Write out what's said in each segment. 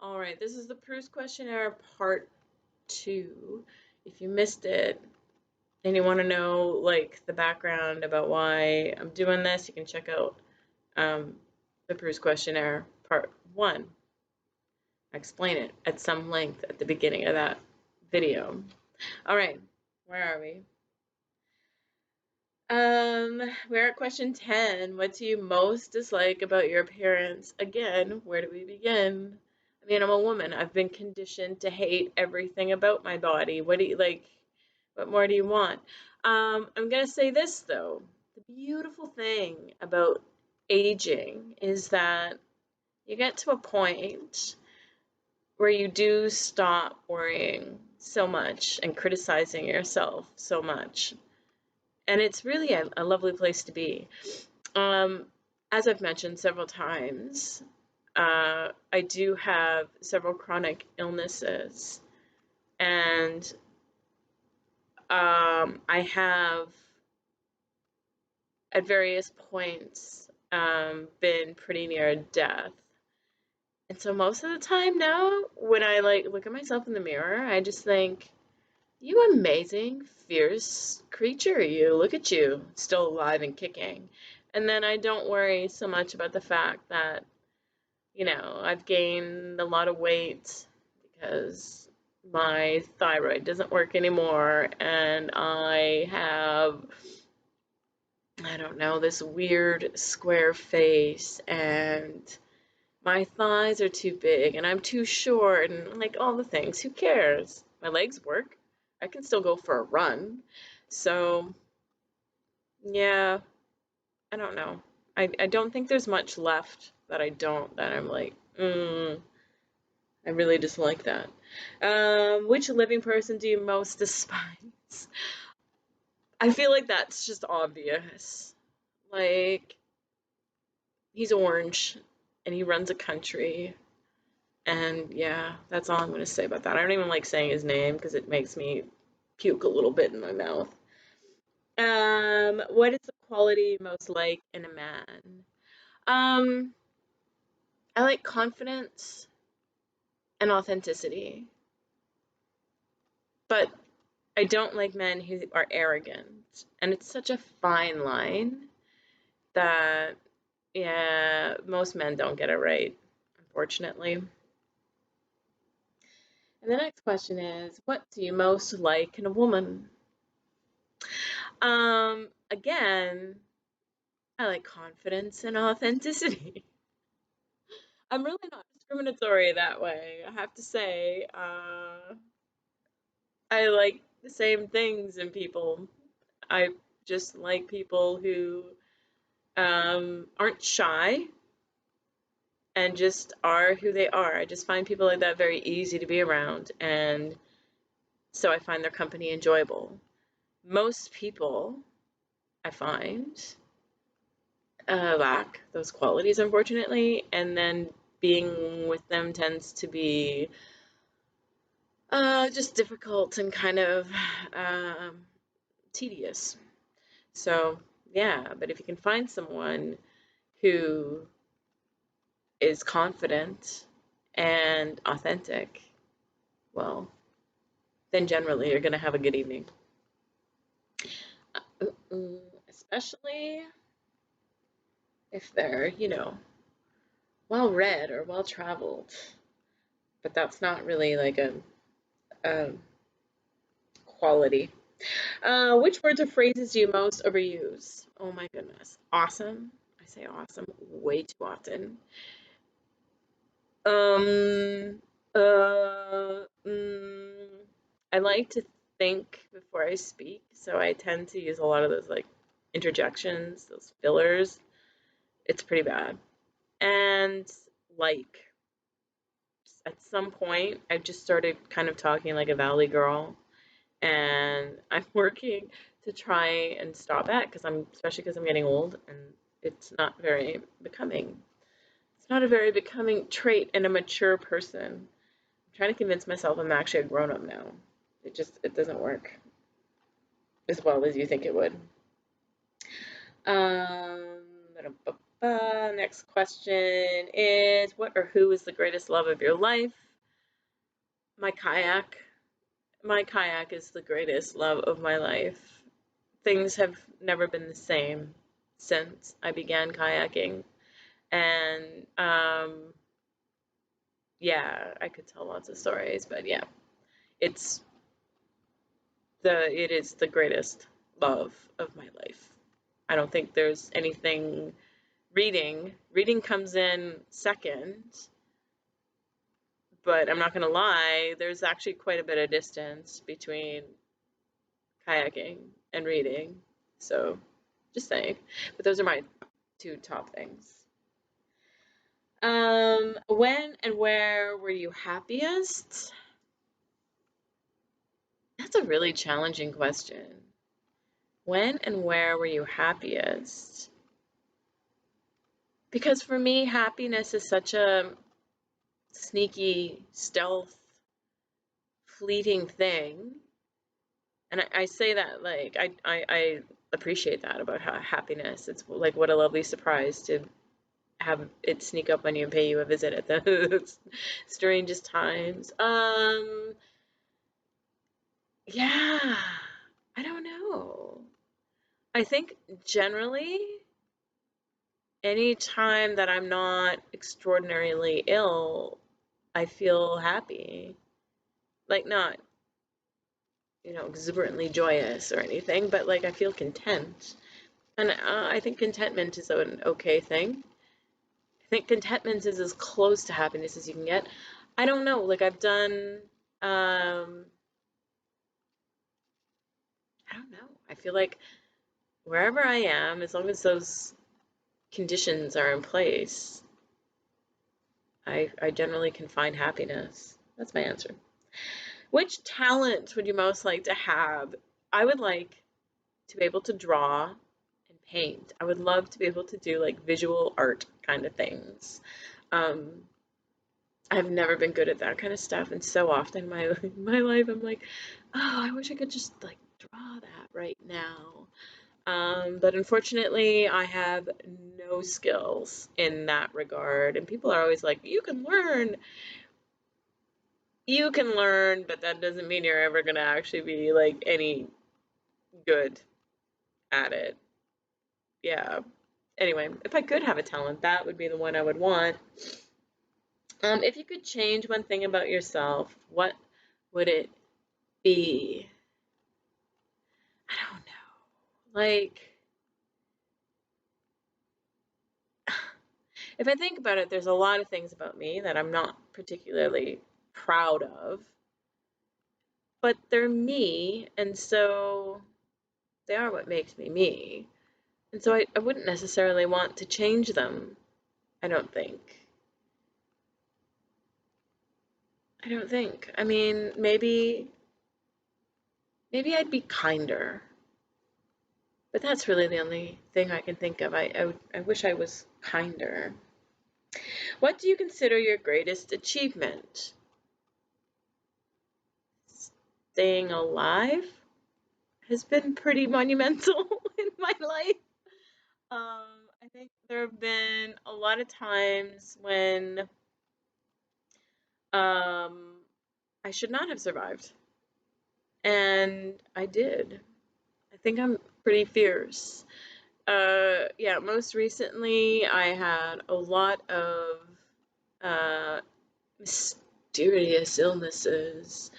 All right, this is the Proust Questionnaire part 2. If you missed it and you want to know like the background about why I'm doing this, you can check out um, the Proust Questionnaire part 1. I explain it at some length at the beginning of that video. All right, where are we? We're at question 10. What do you most dislike about your appearance? Again, where do we begin? I mean, I'm a woman. I've been conditioned to hate everything about my body. What do you like? What more do you want? I'm gonna say this though. The beautiful thing about aging is that you get to a point where you do stop worrying so much and criticizing yourself so much. And it's really a lovely place to be. Um, as I've mentioned several times, I do have several chronic illnesses, and I have at various points been pretty near death. And so most of the time now, when I like look at myself in the mirror, I just think, "You amazing, fierce creature! You look at you, still alive and kicking." And then I don't worry so much about the fact that I've gained a lot of weight because my thyroid doesn't work anymore, and I have, I don't know, this weird square face, and my thighs are too big, and I'm too short, and like all the things. Who cares? My legs work. I can still go for a run. So, yeah, I don't know. I don't think there's much left that I'm like, I really dislike that. Which living person do you most despise? I feel like that's just obvious. Like, he's orange and he runs a country. And yeah, that's all I'm going to say about that. I don't even like saying his name because it makes me puke a little bit in my mouth. What is the quality you most like in a man? Um, I like confidence and authenticity, but I don't like men who are arrogant. And it's such a fine line that, yeah, most men don't get it right, unfortunately. And the next question is, what do you most like in a woman? Again, I like confidence and authenticity. I'm really not discriminatory that way. I have to say, I like the same things in people. I just like people who aren't shy and just are who they are. I just find people like that very easy to be around, and so I find their company enjoyable. Most people, I find, lack those qualities, unfortunately, and then being with them tends to be just difficult and kind of um, tedious. So, yeah, but if you can find someone who is confident and authentic, well, then generally you're going to have a good evening. Especially if they're, well read or well traveled. But that's not really like a quality. Which words or phrases do you most overuse? Oh my goodness. Awesome. I say awesome way too often. Um, uh, mm, I like to think before I speak, so I tend to use a lot of those like interjections, those fillers. It's pretty bad. And like at some point, I've just started kind of talking like a valley girl, and I'm working to try and stop that because especially because I'm getting old, and it's not very becoming. It's not a very becoming trait in a mature person. I'm trying to convince myself I'm actually a grown up now. It doesn't work as well as you think it would. Um, Next question is, what or who is the greatest love of your life? My kayak. My kayak is the greatest love of my life. Things have never been the same since I began kayaking. And yeah, I could tell lots of stories, but yeah, it's it is the greatest love of my life. I don't think there's anything. Reading comes in second, but I'm not gonna lie, there's actually quite a bit of distance between kayaking and reading. So just saying. But those are my two top things. When and where were you happiest? That's a really challenging question. When and where were you happiest? Because for me, happiness is such a sneaky, stealth, fleeting thing. And I say that like I appreciate that about happiness. It's like what a lovely surprise to have it sneak up on you and pay you a visit at the strangest times. Yeah, I don't know. I think generally, any time that I'm not extraordinarily ill, I feel happy. Like not, exuberantly joyous or anything, but like I feel content. And I think contentment is an okay thing. I think contentment is as close to happiness as you can get. I don't know, like I've done, I don't know. I feel like wherever I am, as long as those conditions are in place, I generally can find happiness. That's my answer. Which talent would you most like to have? I would like to be able to draw and paint. I would love to be able to do like visual art kind of things. Um, I've never been good at that kind of stuff, and so often in my life I'm like, oh, I wish I could just like draw that right now. But unfortunately, I have no skills in that regard, and people are always like, you can learn, but that doesn't mean you're ever gonna actually be like any good at it. Yeah. Anyway, if I could have a talent, that would be the one I would want. If you could change one thing about yourself, what would it be? I don't know. Like, if I think about it, there's a lot of things about me that I'm not particularly proud of, but they're me, and so they are what makes me me. And so I wouldn't necessarily want to change them, I don't think. I don't think. I mean, maybe I'd be kinder. But that's really the only thing I can think of. I wish I was kinder. What do you consider your greatest achievement? Staying alive has been pretty monumental in my life. I think there have been a lot of times when um, I should not have survived, and I did. I think I'm pretty fierce. Yeah, most recently I had a lot of mysterious illnesses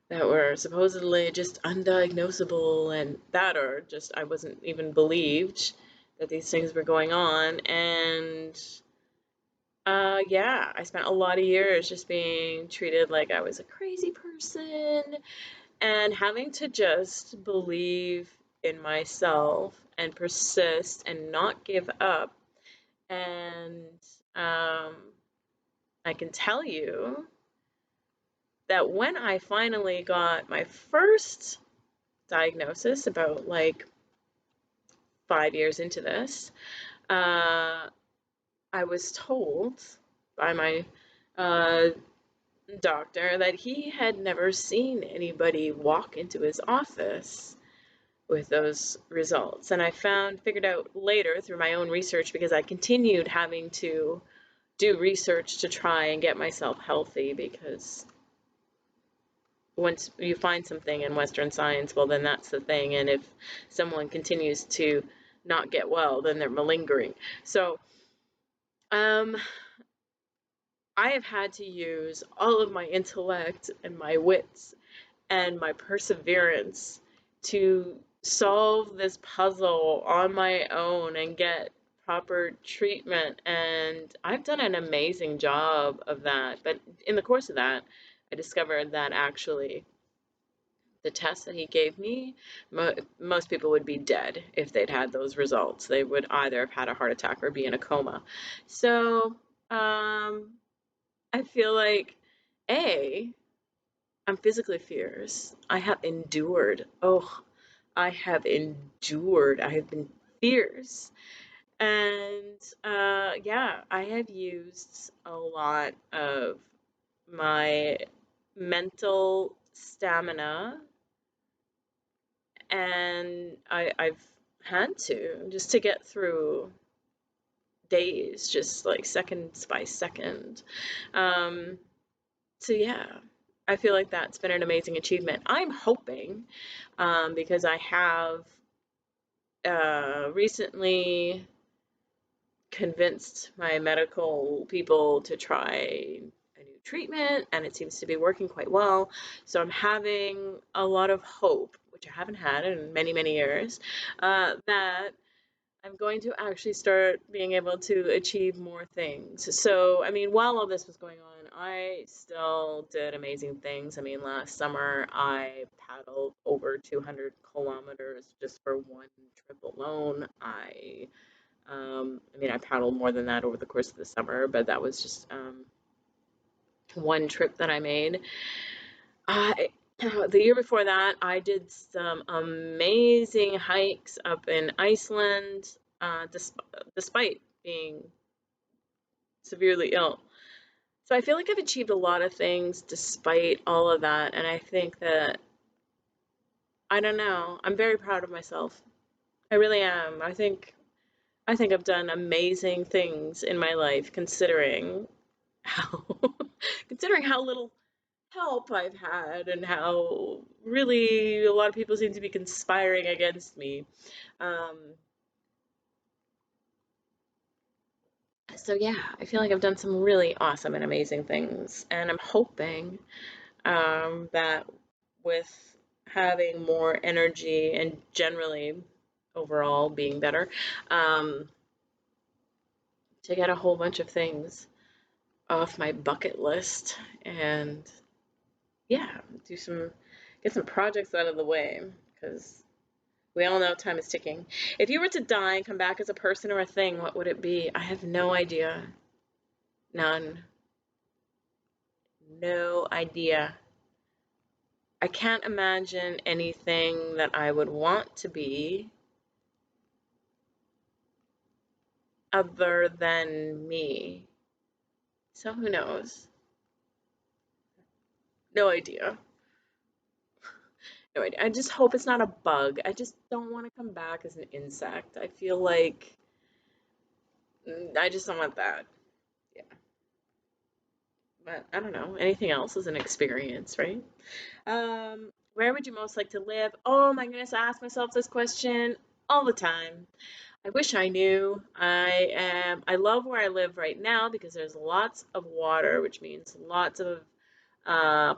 that were supposedly just undiagnosable and that or just I wasn't even believed that these things were going on. And yeah, I spent a lot of years just being treated like I was a crazy person and having to just believe in myself and persist and not give up. And um, I can tell you that when I finally got my first diagnosis, about like 5 years into this, uh, I was told by my uh, doctor that he had never seen anybody walk into his office with those results. And I figured out later through my own research, because I continued having to do research to try and get myself healthy, because once you find something in Western science, well, then that's the thing. And if someone continues to not get well, then they're malingering. So, um, I have had to use all of my intellect and my wits and my perseverance to solve this puzzle on my own and get proper treatment. And I've done an amazing job of that. But in the course of that, I discovered that actually the test that he gave me, most people would be dead if they'd had those results. They would either have had a heart attack or be in a coma. So, I feel like, A, I'm physically fierce. I have endured. Oh, I have endured. I have been fierce. And yeah, I have used a lot of my mental stamina, and I've had to just to get through days, just like seconds by second. Um, so yeah, I feel like that's been an amazing achievement. I'm hoping, because I have recently convinced my medical people to try a new treatment, and it seems to be working quite well. So I'm having a lot of hope, which I haven't had in many, many years, that I'm going to actually start being able to achieve more things. So, I mean, while all this was going on, I still did amazing things. I mean, last summer I paddled over 200 kilometers just for one trip alone. I mean, I paddled more than that over the course of the summer, but that was just one trip that I made. I the year before that, I did some amazing hikes up in Iceland, despite being severely ill. So I feel like I've achieved a lot of things despite all of that, and I think that, I don't know, I'm very proud of myself. I really am. I think I've done amazing things in my life, considering how considering how little help I've had, and how really a lot of people seem to be conspiring against me. Um, so yeah, I feel like I've done some really awesome and amazing things, and I'm hoping that with having more energy and generally overall being better, um, to get a whole bunch of things off my bucket list, and yeah, get some projects out of the way, because we all know time is ticking. If you were to die and come back as a person or a thing, what would it be? I have no idea. None. No idea. I can't imagine anything that I would want to be other than me. So who knows? No idea. No idea. I just hope it's not a bug. I just don't want to come back as an insect. I feel like I just don't want that. Yeah. But I don't know. Anything else is an experience, right? Where would you most like to live? Oh my goodness, I ask myself this question all the time. I wish I knew. I love where I live right now because there's lots of water, which means lots of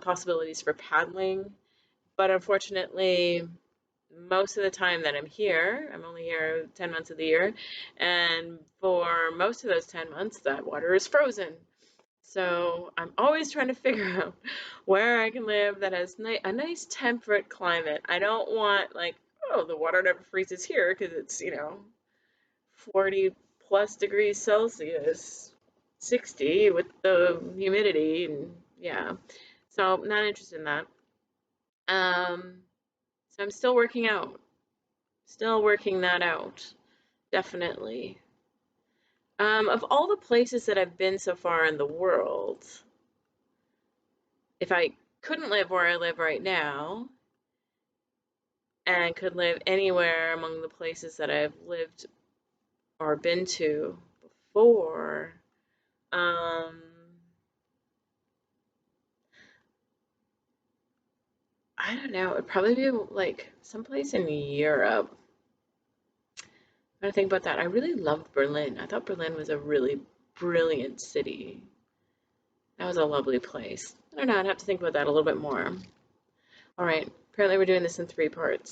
possibilities for paddling. But unfortunately, most of the time that I'm here, I'm only here 10 months of the year, and for most of those 10 months, that water is frozen. So I'm always trying to figure out where I can live that has a nice temperate climate. I don't want, like, oh, the water never freezes here because it's, 40 plus degrees Celsius, 60 with the humidity, and yeah. So I'm not interested in that. Um, so I'm still working that out, definitely. Of all the places that I've been so far in the world, if I couldn't live where I live right now, and could live anywhere among the places that I've lived or been to before, um, I don't know. It'd probably be like someplace in Europe. When I think about that, I really loved Berlin. I thought Berlin was a really brilliant city. That was a lovely place. I don't know. I'd have to think about that a little bit more. All right. Apparently, we're doing this in three parts.